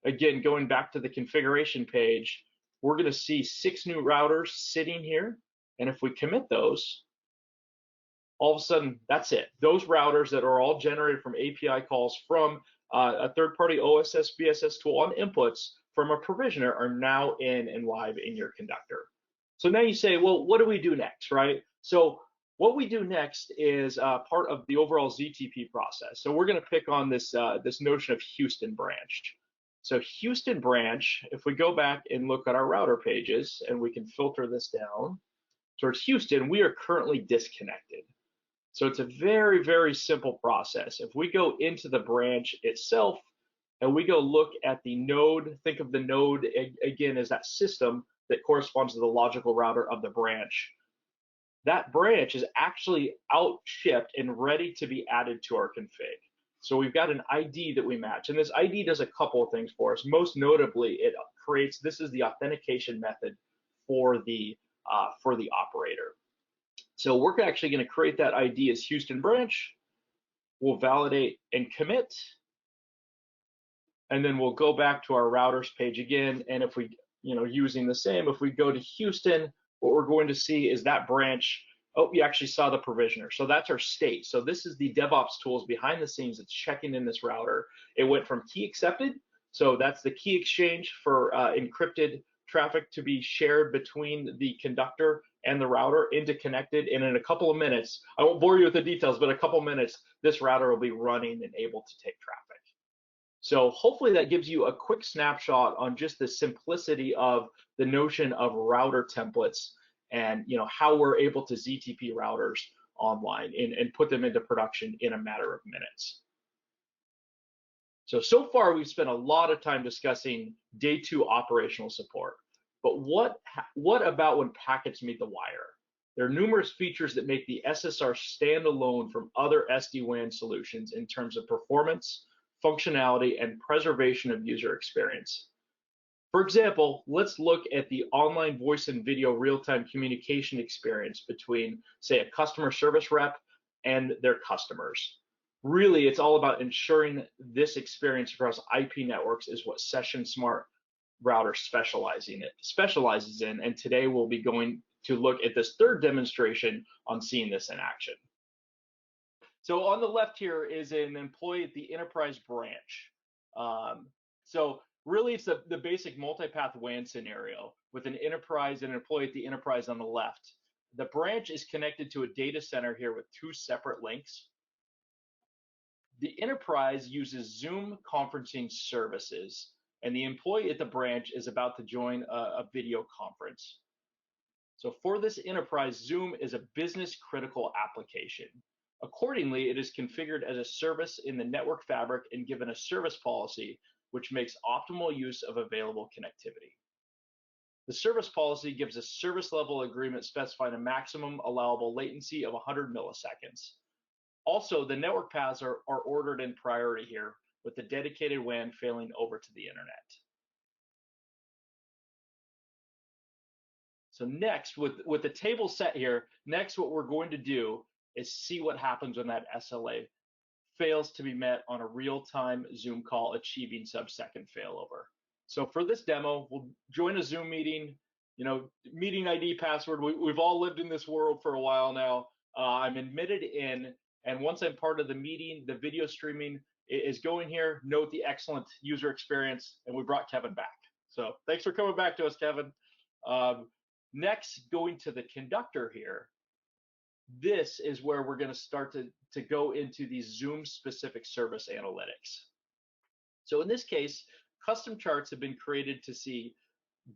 Again, going back to the configuration page, we're going to see 6 new routers sitting here. And if we commit those, all of a sudden, that's it. Those routers that are all generated from API calls from a third-party OSS BSS tool on inputs from a provisioner are now in and live in your conductor. So now you say, well, what do we do next, right? So what we do next is part of the overall ZTP process. So we're going to pick on this notion of Houston branch. So Houston branch, if we go back and look at our router pages, and we can filter this down towards Houston, we are currently disconnected. So it's a very, very simple process. If we go into the branch itself and we go look at the node, think of the node again as that system that corresponds to the logical router of the branch. That branch is actually out shipped and ready to be added to our config. So we've got an ID that we match, and this ID does a couple of things for us. Most notably, it creates, this is the authentication method for the operator. So we're actually going to create that ID as Houston branch. We'll validate and commit, and then we'll go back to our routers page again. And if we, using the same, if we go to Houston, what we're going to see is that branch. Oh, you actually saw the provisioner. So that's our state. So this is the DevOps tools behind the scenes that's checking in this router. It went from key accepted. So that's the key exchange for encrypted traffic to be shared between the conductor and the router into connected. And in a couple of minutes, I won't bore you with the details, but a couple of minutes, this router will be running and able to take traffic. So hopefully that gives you a quick snapshot on just the simplicity of the notion of router templates and how we're able to ZTP routers online and put them into production in a matter of minutes. So far we've spent a lot of time discussing day 2 operational support. But what about when packets meet the wire? There are numerous features that make the SSR stand alone from other SD-WAN solutions in terms of performance, functionality, and preservation of user experience. For example, let's look at the online voice and video real-time communication experience between, say, a customer service rep and their customers. Really, it's all about ensuring this experience across IP networks is what Session Smart Router specializes in, and today we'll be going to look at this third demonstration on seeing this in action. So on the left here is an employee at the enterprise branch. So really, it's the basic multipath WAN scenario with an enterprise and an employee at the enterprise on the left. The branch is connected to a data center here with two separate links. The enterprise uses Zoom conferencing services, and the employee at the branch is about to join a video conference. So for this enterprise, Zoom is a business critical application. Accordingly, it is configured as a service in the network fabric and given a service policy, which makes optimal use of available connectivity. The service policy gives a service level agreement specifying a maximum allowable latency of 100 milliseconds. Also, the network paths are ordered in priority here, with the dedicated WAN failing over to the internet. So next, with the table set here, next what we're going to do is see what happens when that SLA fails to be met on a real-time Zoom call achieving sub-second failover. So for this demo, we'll join a Zoom meeting, meeting ID password. We've all lived in this world for a while now. I'm admitted in, and once I'm part of the meeting, the video streaming is going here. Note the excellent user experience, and we brought Kevin back. So thanks for coming back to us, Kevin. Next, going to the conductor here. This is where we're going to start to go into these Zoom-specific service analytics. So in this case, custom charts have been created to see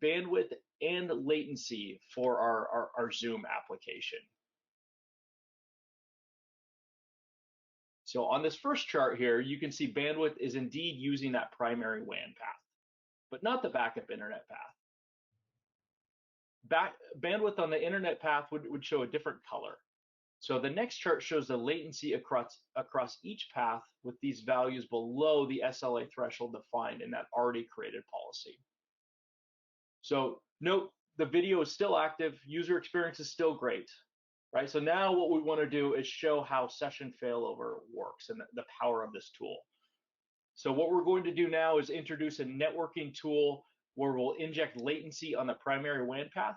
bandwidth and latency for our Zoom application. So on this first chart here, you can see bandwidth is indeed using that primary WAN path, but not the backup internet path. Bandwidth on the internet path would show a different color. So the next chart shows the latency across each path with these values below the SLA threshold defined in that already created policy. So note the video is still active, user experience is still great, right? So now what we want to do is show how session failover works and the power of this tool. So what we're going to do now is introduce a networking tool where we'll inject latency on the primary WAN path.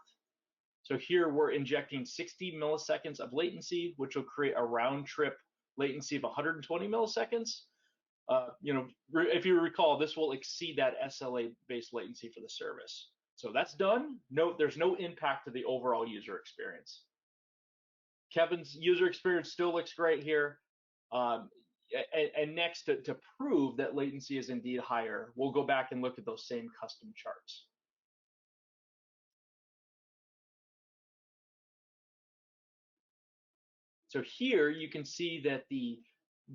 So here we're injecting 60 milliseconds of latency, which will create a round trip latency of 120 milliseconds. If you recall, this will exceed that SLA-based latency for the service. So that's done. Note there's no impact to the overall user experience. Kevin's user experience still looks great here. And next, to prove that latency is indeed higher, we'll go back and look at those same custom charts. So here you can see that the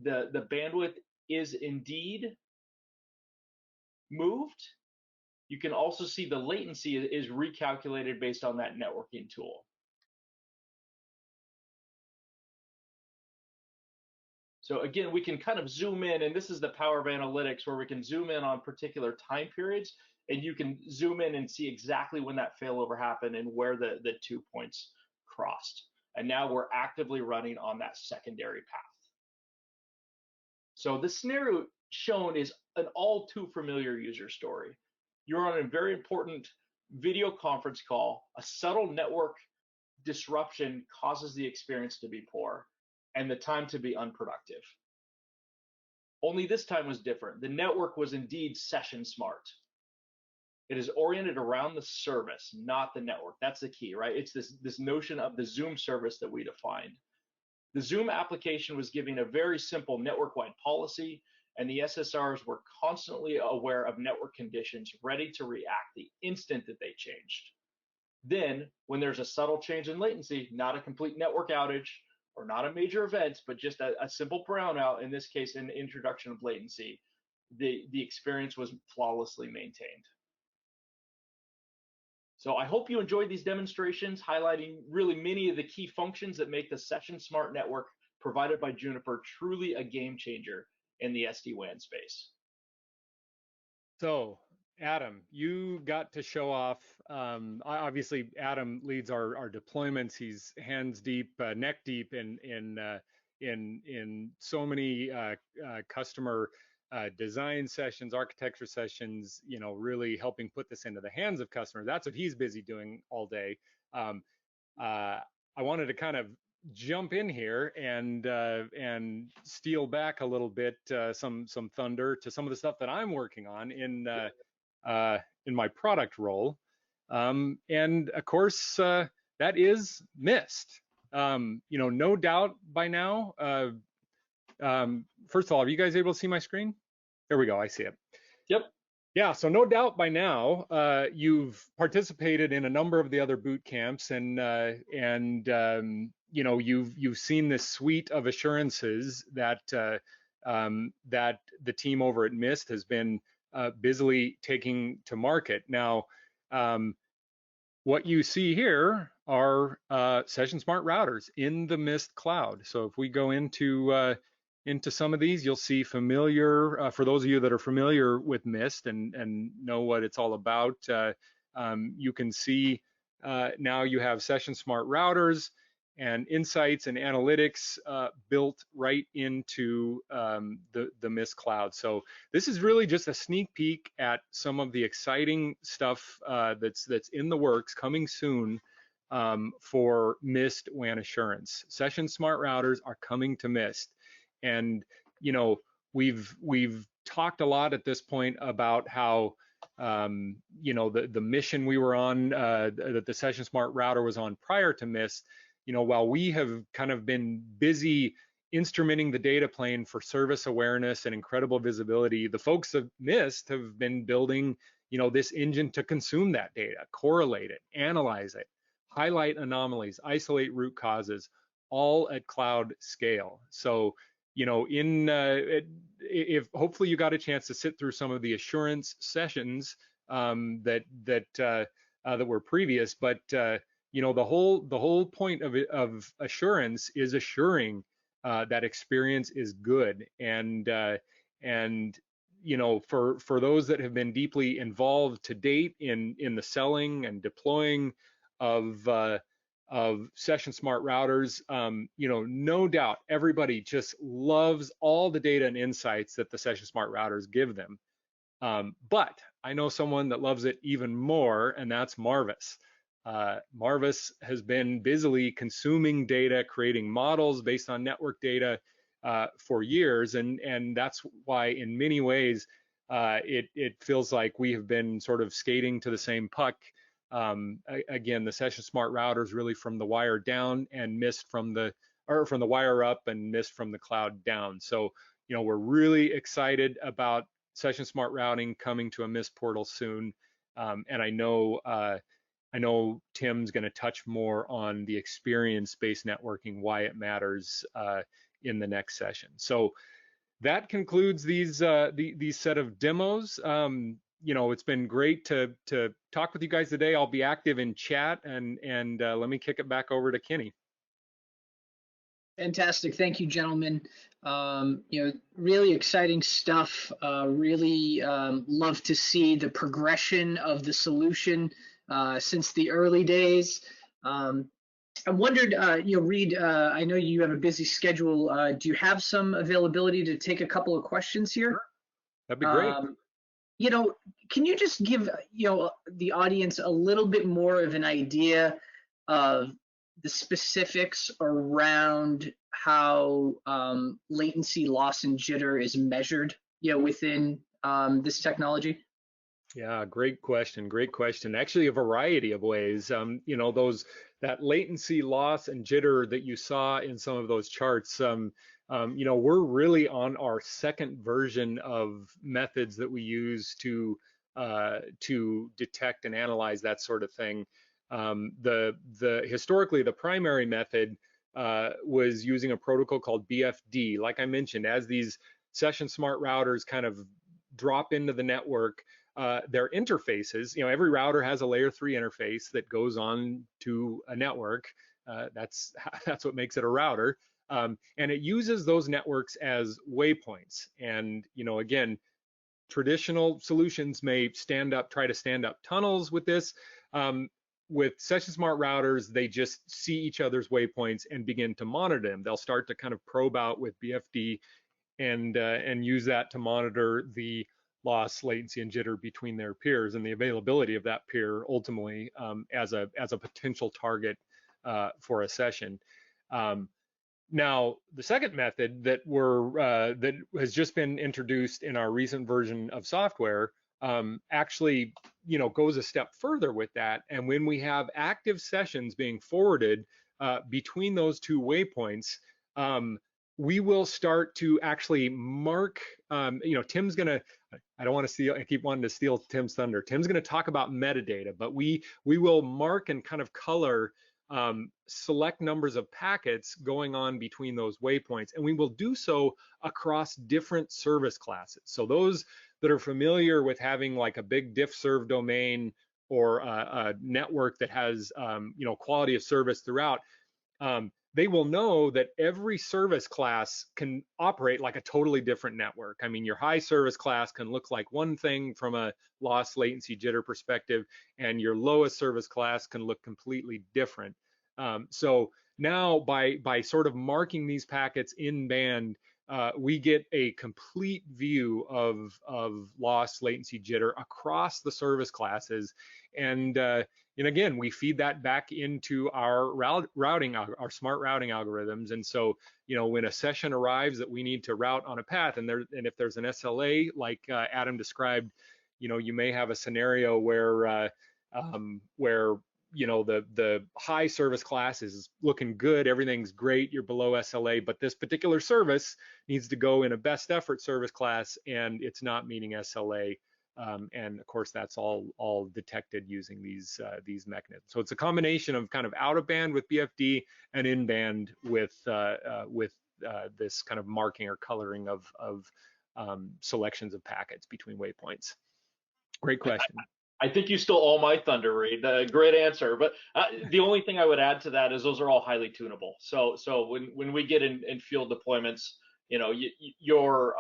bandwidth is indeed moved. You can also see the latency is recalculated based on that networking tool. So again, we can kind of zoom in, and this is the power of analytics where we can zoom in on particular time periods, and you can zoom in and see exactly when that failover happened and where the 2 points crossed. And now we're actively running on that secondary path. So the scenario shown is an all too familiar user story. You're on a very important video conference call. A subtle network disruption causes the experience to be poor and the time to be unproductive. Only this time was different. The network was indeed session smart. It is oriented around the service, not the network. That's the key, right? It's this notion of the Zoom service that we defined. The Zoom application was giving a very simple network-wide policy, and the SSRs were constantly aware of network conditions, ready to react the instant that they changed. Then, when there's a subtle change in latency, not a complete network outage, or not a major event, but just a simple brownout, in this case, an introduction of latency, the experience was flawlessly maintained. So I hope you enjoyed these demonstrations, highlighting really many of the key functions that make the Session Smart Network provided by Juniper truly a game changer in the SD-WAN space. So Adam, you got to show off. Obviously, Adam leads our deployments. He's hands deep, neck deep in so many customer design sessions, architecture sessions. You know, really helping put this into the hands of customers. That's what he's busy doing all day. Um, I wanted to kind of jump in here and steal back a little bit some thunder to some of the stuff that I'm working on in my product role. And of course, that is Mist. You know, no doubt by now. First of all, are you guys able to see my screen? There we go. I see it. Yep. Yeah, so no doubt by now you've participated in a number of the other boot camps, and you know, you've seen this suite of assurances that that the team over at Mist has been busily taking to market. Now, what you see here are Session Smart routers in the Mist cloud. So if we go into some of these, you'll see familiar, for those of you that are familiar with Mist and know what it's all about, you can see now you have Session Smart routers and insights and analytics built right into the Mist cloud. So this is really just a sneak peek at some of the exciting stuff that's in the works coming soon for Mist WAN assurance. Session Smart routers are coming to Mist. And you know, we've talked a lot at this point about how you know, the mission we were on, that the Session Smart router was on prior to Mist. You know, while we have kind of been busy instrumenting the data plane for service awareness and incredible visibility, the folks of Mist have been building, you know, this engine to consume that data, correlate it, analyze it, highlight anomalies, isolate root causes, all at cloud scale. So, you know, if hopefully you got a chance to sit through some of the assurance sessions that were previous, but you know, the whole point of assurance is assuring that experience is good, and you know, for those that have been deeply involved to date in the selling and deploying of Session Smart routers, you know, no doubt everybody just loves all the data and insights that the Session Smart routers give them. But I know someone that loves it even more, and that's Marvis. Marvis has been busily consuming data, creating models based on network data for years, and that's why in many ways it feels like we have been sort of skating to the same puck. Again, the Session Smart routers really from the wire down and Mist from the wire up and Mist from the cloud down. So, you know, we're really excited about Session Smart routing coming to a Mist portal soon, and I know Tim's going to touch more on the experience-based networking, why it matters in the next session. So that concludes these set of demos. You know, it's been great to talk with you guys today. I'll be active in chat, and let me kick it back over to Kenny. Fantastic. Thank you, gentlemen. You know, really exciting stuff. Really love to see the progression of the solution since the early days. I wondered, you know, Reed, I know you have a busy schedule. Do you have some availability to take a couple of questions here? Sure. That'd be great. You know, can you just give, you know, the audience a little bit more of an idea of the specifics around how latency, loss, and jitter is measured, you know, within this technology? Yeah, great question. Great question. Actually, a variety of ways. You know, that latency, loss, and jitter that you saw in some of those charts. You know, we're really on our second version of methods that we use to detect and analyze that sort of thing. Historically, the primary method was using a protocol called BFD. Like I mentioned, as these Session Smart routers kind of drop into the network, their interfaces, you know, every router has a layer 3 interface that goes on to a network. That's what makes it a router. And it uses those networks as waypoints. And, you know, again, traditional solutions may try to stand up tunnels with this. With Session Smart routers, they just see each other's waypoints and begin to monitor them. They'll start to kind of probe out with BFD and use that to monitor the loss, latency, and jitter between their peers and the availability of that peer ultimately as a potential target for a session. Now, the second method that that has just been introduced in our recent version of software actually, goes a step further with that. And when we have active sessions being forwarded between those two waypoints, we will start to actually mark. Tim's gonna. I don't want to steal. I keep wanting to steal Tim's thunder. Tim's going to talk about metadata, but we will mark and kind of color select numbers of packets going on between those waypoints, and we will do so across different service classes. So those that are familiar with having like a big diff serve domain or a network that has quality of service throughout, they will know that every service class can operate like a totally different network. I mean, your high service class can look like one thing from a loss, latency, jitter perspective, and your lowest service class can look completely different. So now by sort of marking these packets in band, we get a complete view of loss, latency, jitter across the service classes. And again, we feed that back into our routing, our smart routing algorithms. And so, when a session arrives that we need to route on a path, and if there's an SLA, like Adam described, you may have a scenario where the high service class is looking good, everything's great, you're below SLA, but this particular service needs to go in a best effort service class and it's not meeting SLA. And of course, that's all detected using these mechanisms. So it's a combination of kind of out of band with BFD and in band with this kind of marking or coloring of selections of packets between waypoints. Great question. I think you stole all my thunder, Reed. Great answer. But the only thing I would add to that is those are all highly tunable. So when we get in field deployments, your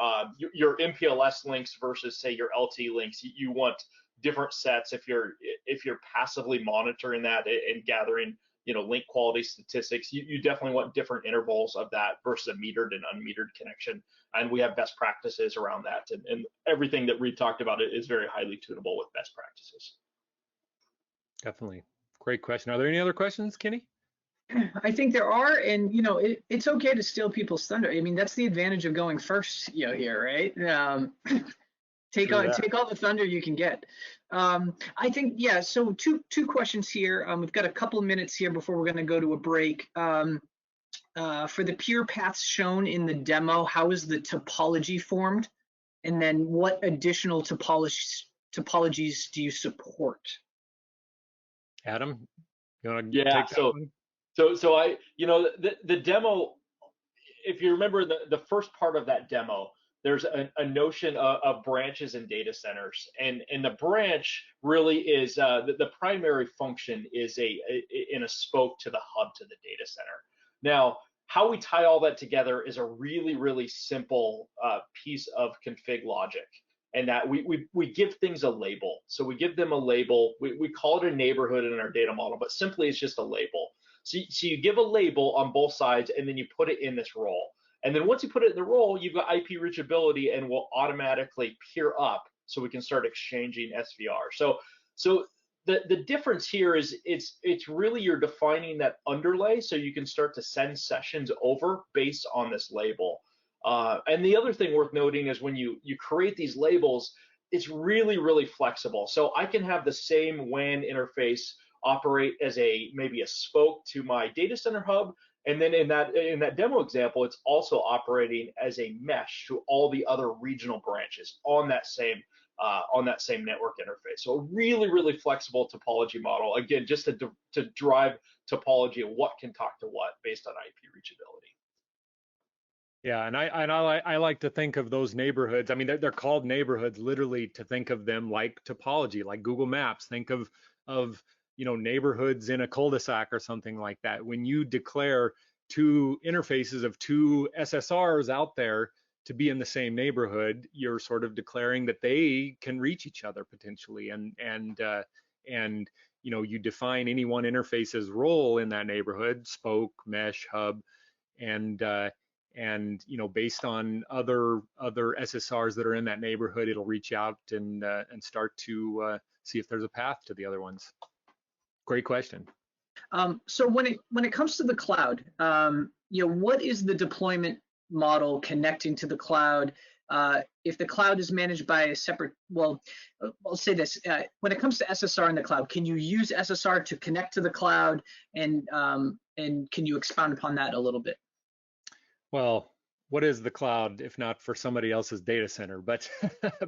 MPLS links versus say your LT links, you want different sets if you're passively monitoring that and gathering link quality statistics. You definitely want different intervals of that versus a metered and unmetered connection. And we have best practices around that. And everything that Reed talked about is very highly tunable with best practices. Definitely. Great question. Are there any other questions, Kenny? I think there are, and it's okay to steal people's thunder. I mean, that's the advantage of going first, here, right? Take all the thunder you can get. I think, yeah. So two questions here. We've got a couple minutes here before we're going to go to a break. For the peer paths shown in the demo, how is the topology formed, and then what additional topologies do you support? Adam, you want to take that one? So I, the demo, if you remember the first part of that demo, there's a notion of branches and data centers, and the branch really is the primary function is in a spoke to the hub to the data center. Now, how we tie all that together is a really, really simple piece of config logic, and that we give things a label. So we give them a label. We call it a neighborhood in our data model, but simply it's just a label. So you give a label on both sides, and then you put it in this role. And then once you put it in the role, you've got IP reachability, and will automatically peer up, so we can start exchanging SVR. So the difference here is it's really you're defining that underlay, so you can start to send sessions over based on this label. And the other thing worth noting is when you create these labels, it's really, really flexible. So I can have the same WAN interface operate as maybe a spoke to my data center hub, and then in that demo example, it's also operating as a mesh to all the other regional branches on that same network interface. So a really, really flexible topology model, again, just to drive topology of what can talk to what based on IP reachability. Yeah, and I like to think of those neighborhoods. I mean, they're called neighborhoods literally to think of them like topology, like Google Maps. Think of neighborhoods in a cul-de-sac or something like that. When you declare two interfaces of two SSRs out there to be in the same neighborhood, you're sort of declaring that they can reach each other potentially, and you know, you define any one interface's role in that neighborhood, spoke, mesh, hub, and you know, based on other SSRs that are in that neighborhood, it'll reach out and start to see if there's a path to the other ones. Great question. So when it comes to the cloud, you know, what is the deployment model connecting to the cloud? If the cloud is managed by a separate, well, I'll say this, when it comes to SSR in the cloud, can you use SSR to connect to the cloud, and can you expound upon that a little bit? Well, what is the cloud if not for somebody else's data center? But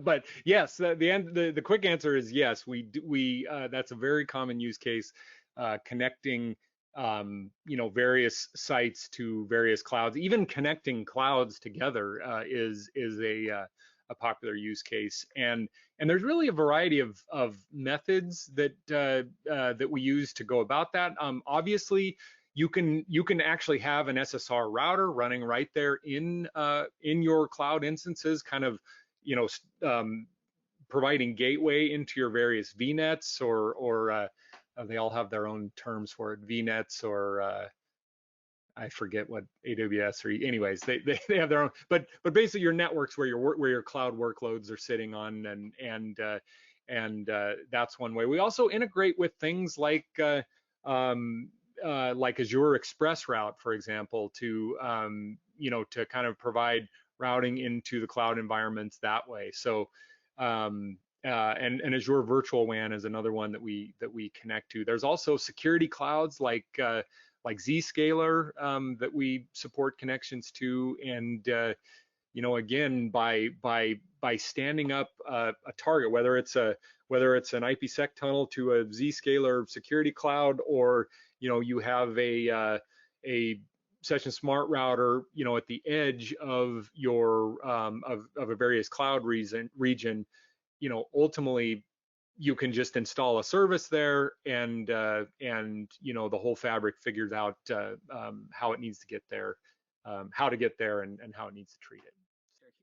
but yes, the quick answer is yes. That's a very common use case, connecting you know, various sites to various clouds. Even connecting clouds together is a popular use case, and there's really a variety of methods that that we use to go about that. Obviously, you can actually have an SSR router running right there in your cloud instances, kind of, you know, providing gateway into your various VNets, or they all have their own terms for it, VNets, or I forget what AWS, or anyways, they have their own, but basically your networks where your cloud workloads are sitting on, and that's one way. We also integrate with things like Azure Express Route, for example, to you know, to kind of provide routing into the cloud environments that way. So and Azure Virtual WAN is another one that we connect to. There's also security clouds like Zscaler that we support connections to, and you know, again, by standing up a target, whether it's an IPsec tunnel to a Zscaler security cloud, or you know, you have a Session Smart router, you know, at the edge of your of a various cloud region, you know, ultimately you can just install a service there, and you know, the whole fabric figures out how it needs to get there, how to get there, and how it needs to treat it.